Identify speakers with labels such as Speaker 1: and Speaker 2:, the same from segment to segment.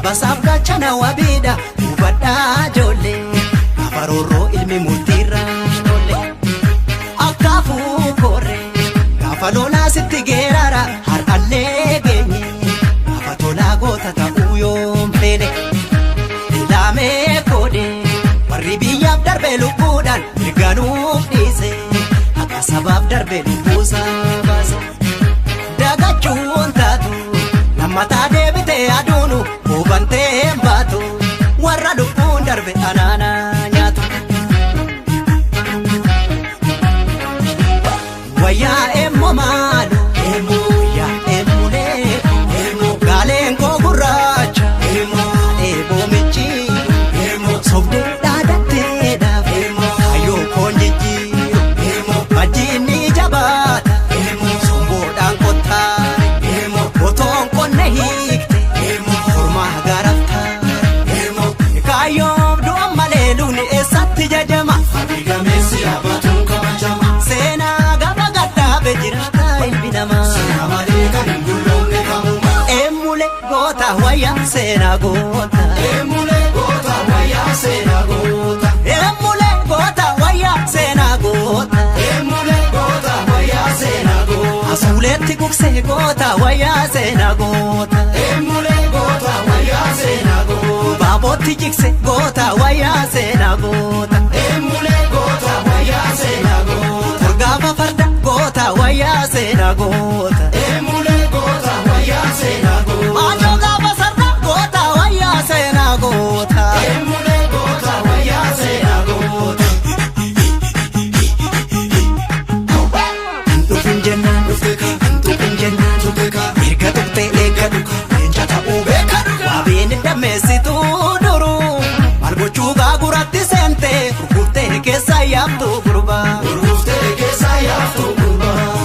Speaker 1: sabasaaf gachana wabiidha hubadhaa ijoollee afaroorroo ilmi murtiirraa ijoollee akkaafuu korree gaafa lolaa sitti geerara har'allee geenye gaafa tolaa goota ta'uu yoom feene ilaamee koodee warri biyyaaf darbe lubbuudhaan mirganuuf dhiise akka sabaaf darbe lubbuusaa baase dagachuun taatu lammataa deebitee aduunu hubantee hin baatu warra lubbuun darbe anaana nyaatu wayyaa emmo maalu wayyaa emmulee gaaleen koo gurraacha eeboo michi sobdee dhaadhatteedhaaf hayyoo koon jijjiiru bajjiinni jabaata somboodhaan qottaare otoon qonne hiikte hormaa garaftaare kaayyoom du'a malee lubni eessatti jajama gameessi yaabatuun kabajama seenaa gaba gadhaabe jiraata ilmi namaa seenaa malee kan hin gulloomne kamuma eemmulee goota wayyaa seenaa goota eemmulee goota wayyaa seenaa goota eemmulee goota wayyaa seenaa goota eemmulee goota wayyaa seenaa goota asuuleetti gugsee goota wayyaa seenaa goota eemmulee goota wayyaa seenaa goota baabootti jigse goota wayyaa seenaa goota eemmulee goota wayyaa seenaa goota urgaafa farda goota wayyaa seenaa goota eemmulee goota wayyaa seenaa goota maajoo gaafa sarda goota wayyaa seenaa goota eemmulee goota wayyaa seenaa goota Dufin jennaan dufin jennaan erga tuqxee eegga dhuga leenca ta'uu beeka dhuga waabeen dammeessituu duruu maal gochuu gaaguratti seentee gurgurtee keessa yaaftu gurbaa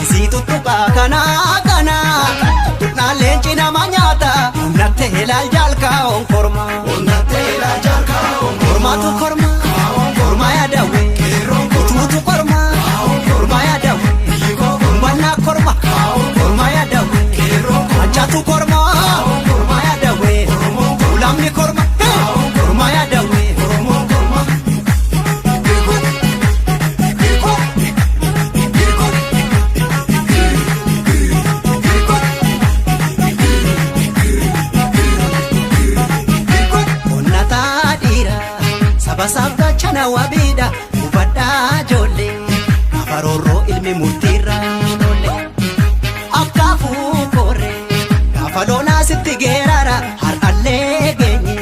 Speaker 1: isii tuttuqaa kanaa tuttuqnaan leenci nama nyaata onnattee ilaal jaalkaa onkormaa kormaatu kormaa kormaa yaadawee utuutu kormaa kormaa yaadawee Bana korma, korma ya dawe. Anjatu korma, korma ya dawe. Ulamni korma, korma ya dawe. Onnata dira, sabasaaf gachana wabiidha hubadhaa ijoollee afaroorroo ilmi murtiirraa Falona sitti geerara har'allee geenye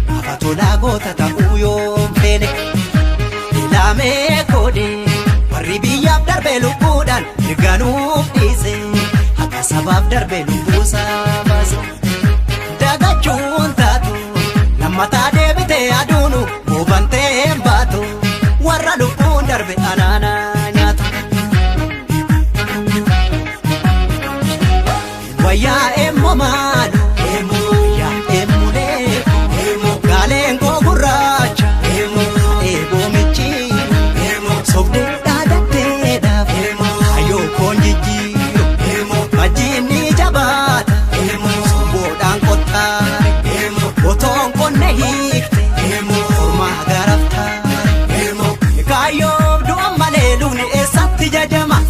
Speaker 1: gaafa tolaa goota ta'uu yoom feene ilaamee koodee warri biyyaaf darbe lubbuudhaan mirganuuf dhiise akka sabaaf darbe lubbuusaa baase dagachuun taatu lammataa deebitee aduunu hubantee hin baatu warra lubbuun darbe anaana nyaatu wayyaa emmo maalu wayyaa emmulee gaaleen koo gurraacha eeboo michi sobdee dhaadhatteedhaaf hayyoo koon jijjiiru bajjiinni jabaata somboodhaan qottaare otoon qonne hiikte hormaa garaftaare kaayyoom du'a malee lubni eessatti jajama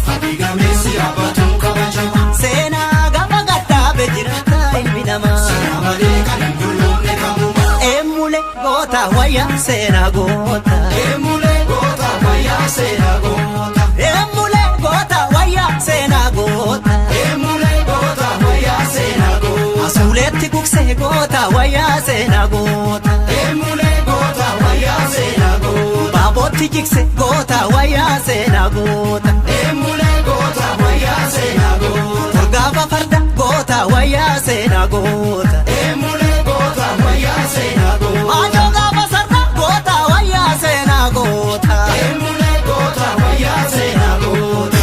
Speaker 1: gameessi yaabatuun kabajama seenaa gaba gadhaabe jiraata ilmi namaa seenaa malee kan hin gulloomne kamuma eemmulee goota wayyaa seenaa goota eemmulee goota wayyaa seenaa goota eemmulee goota wayyaa seenaa goota eemmulee goota wayyaa seenaa goota asuuleetti gugsee goota wayyaa seenaa goota eemmulee goota wayyaa seenaa goota baabootti jigse goota wayyaa seenaa goota eemmulee goota wayyaa seenaa goota urgaafa farda goota wayyaa seenaa goota eemmulee goota wayyaa seenaa goota maajoo gaafa sarda goota wayyaa seenaa goota eemmulee goota wayyaa seenaa goota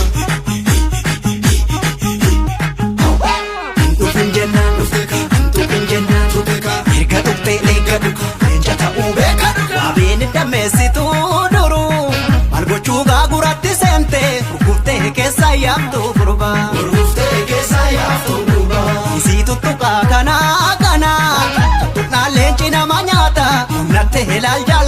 Speaker 1: Dufin jennaan erga tuqxee eegga dhuga leenca ta'uu beeka dhuga waabeen dammeessituu duruu maal gochuu gaaguratti seentee gurgurtee keessa yaaftu gurbaa isii tuttuqaa kanaa tuttuqnaan ilaal jaalala.